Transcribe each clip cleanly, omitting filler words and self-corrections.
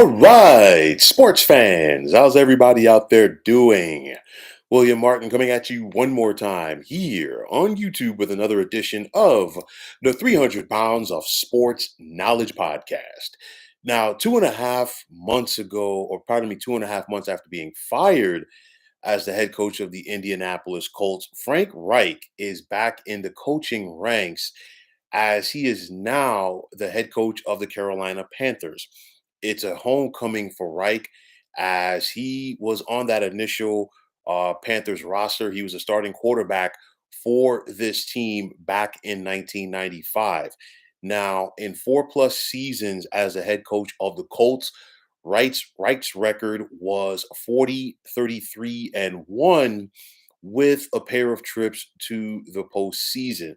All right, sports fans, how's everybody out there doing? William Martin coming at you one more time here on YouTube with another edition of the 300 Pounds of Sports Knowledge Podcast. Now, 2.5 months ago, or pardon me, 2.5 months after being fired as the head coach of the Indianapolis Colts, Frank Reich is back in the coaching ranks as he is now the head coach of the Carolina Panthers. It's a homecoming for Reich as he was on that initial Panthers roster. He was a starting quarterback for this team back in 1995. Now, in 4+ seasons as the head coach of the Colts, Reich's record was 40, 33, and 1 with a pair of trips to the postseason.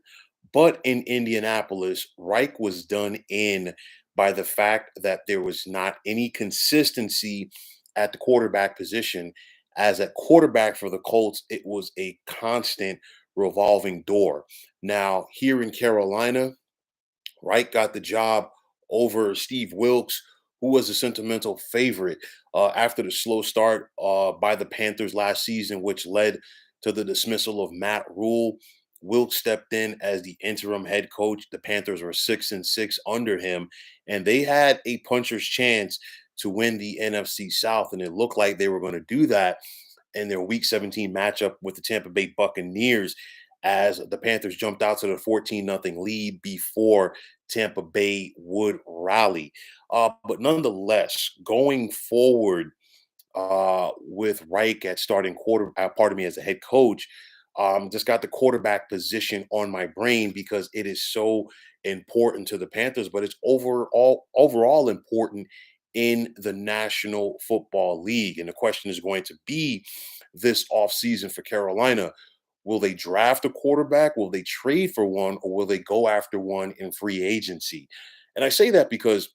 But in Indianapolis, Reich was done in by the fact that there was not any consistency at the quarterback position. As a quarterback for the Colts, it was a constant revolving door. Now, here in Carolina, Reich got the job over Steve Wilkes, who was a sentimental favorite after the slow start by the Panthers last season, which led to the dismissal of Matt Rule. Wilkes stepped in as the interim head coach. The Panthers were 6-6 under him, and they had a puncher's chance to win the NFC South, and it looked like they were going to do that in their Week 17 matchup with the Tampa Bay Buccaneers as the Panthers jumped out to the 14-0 lead before Tampa Bay would rally. But nonetheless, going forward with Reich at starting pardon me, as a head coach, just got the quarterback position on my brain because it is so important to the Panthers, but it's overall important in the National Football League. And the question is going to be this offseason for Carolina. Will they draft a quarterback? Will they trade for one? Or will they go after one in free agency? And I say that because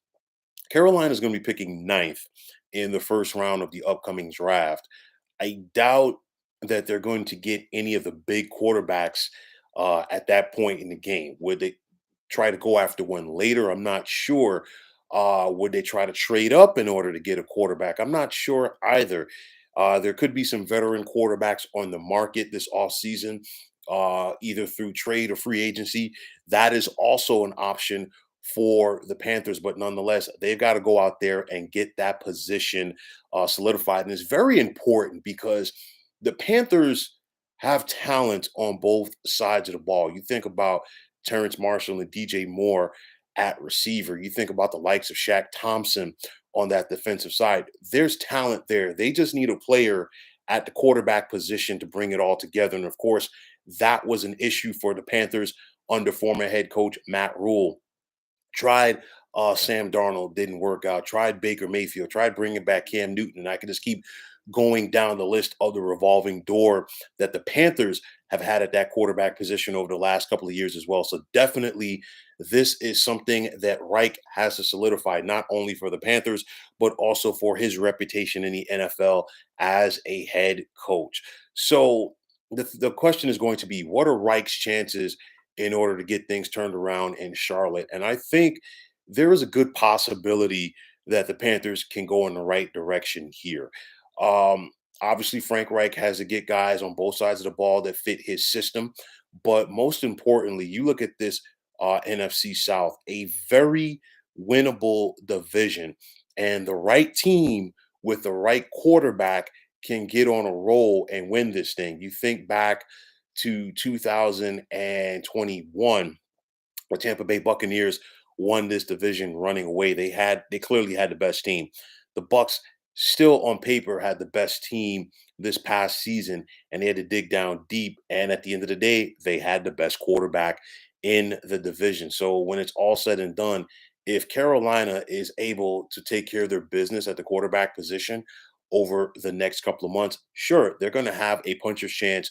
Carolina is going to be picking ninth in the first round of the upcoming draft. I doubt that they're going to get any of the big quarterbacks at that point in the game. Would they try to go after one later? I'm not sure. Would they try to trade up in order to get a quarterback? I'm not sure either. There could be some veteran quarterbacks on the market this offseason, either through trade or free agency. That is also an option for the Panthers, but nonetheless, they've got to go out there and get that position solidified. And it's very important because the Panthers have talent on both sides of the ball. You think about Terrence Marshall and DJ Moore at receiver. You think about the likes of Shaq Thompson on that defensive side. There's talent there. They just need a player at the quarterback position to bring it all together. And of course, that was an issue for the Panthers under former head coach Matt Rule. Tried Sam Darnold, didn't work out. Tried Baker Mayfield, tried bringing back Cam Newton. And I could just keep going down the list of the revolving door that the Panthers have had at that quarterback position over the last couple of years as well. So definitely this is something that Reich has to solidify, not only for the Panthers, but also for his reputation in the NFL as a head coach. So the question is going to be, what are Reich's chances in order to get things turned around in Charlotte? And I think there is a good possibility that the Panthers can go in the right direction here. Um, Obviously, Frank Reich has to get guys on both sides of the ball that fit his system. But most importantly, you look at this NFC South, a very winnable division. And the right team with the right quarterback can get on a roll and win this thing. You think back to 2021, where Tampa Bay Buccaneers won this division running away. They clearly had the best team. The Bucks still on paper had the best team this past season, and they had to dig down deep. And at the end of the day, they had the best quarterback in the division. So when it's all said and done, if Carolina is able to take care of their business at the quarterback position over the next couple of months, sure, they're going to have a puncher's chance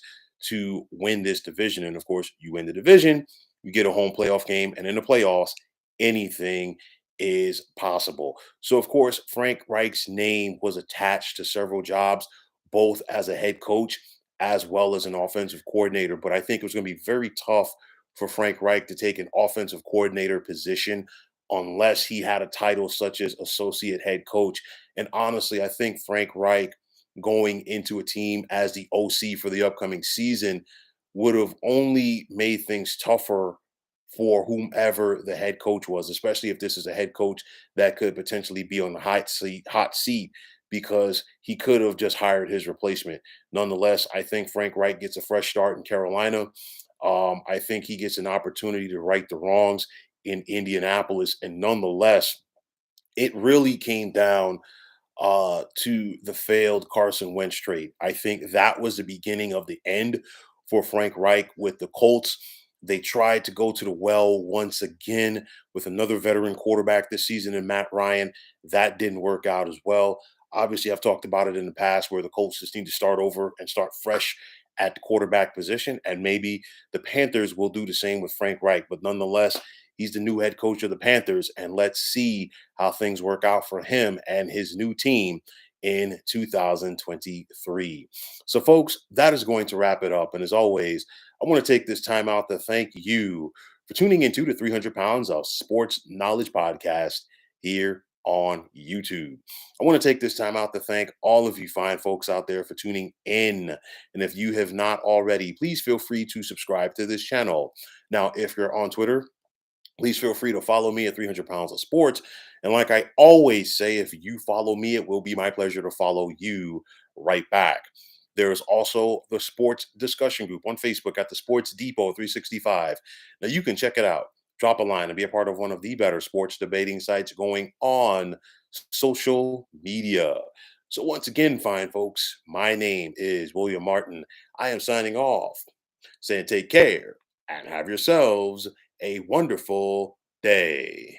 to win this division. And of course, you win the division, you get a home playoff game, and in the playoffs, anything is possible. So, of course, Frank Reich's name was attached to several jobs, both as a head coach as well as an offensive coordinator. But I think it was going to be very tough for Frank Reich to take an offensive coordinator position unless he had a title such as associate head coach. And honestly, I think Frank Reich going into a team as the OC for the upcoming season would have only made things tougher for whomever the head coach was, especially if this is a head coach that could potentially be on the hot seat, because he could have just hired his replacement. Nonetheless, I think Frank Reich gets a fresh start in Carolina. I think he gets an opportunity to right the wrongs in Indianapolis. And nonetheless, it really came down to the failed Carson Wentz trade. I think that was the beginning of the end for Frank Reich with the Colts. They tried to go to the well once again with another veteran quarterback this season in Matt Ryan. That didn't work out as well. Obviously, I've talked about it in the past where the Colts just need to start over and start fresh at the quarterback position. And maybe the Panthers will do the same with Frank Reich. But nonetheless, he's the new head coach of the Panthers. And let's see how things work out for him and his new team in 2023. So, folks, that is going to wrap it up. And as always, I want to take this time out to thank you for tuning into the 300 Pounds of Sports Knowledge podcast here on YouTube. I want to take this time out to thank all of you fine folks out there for tuning in. And if you have not already, please feel free to subscribe to this channel. Now, if you're on Twitter, please feel free to follow me at 300 Pounds of Sports. And like I always say, if you follow me, it will be my pleasure to follow you right back. There's also the sports discussion group on Facebook at the Sports Depot 365. Now you can check it out. Drop a line and be a part of one of the better sports debating sites going on social media. So once again, fine folks, my name is William Martin. I am signing off, saying take care and have yourselves a wonderful day.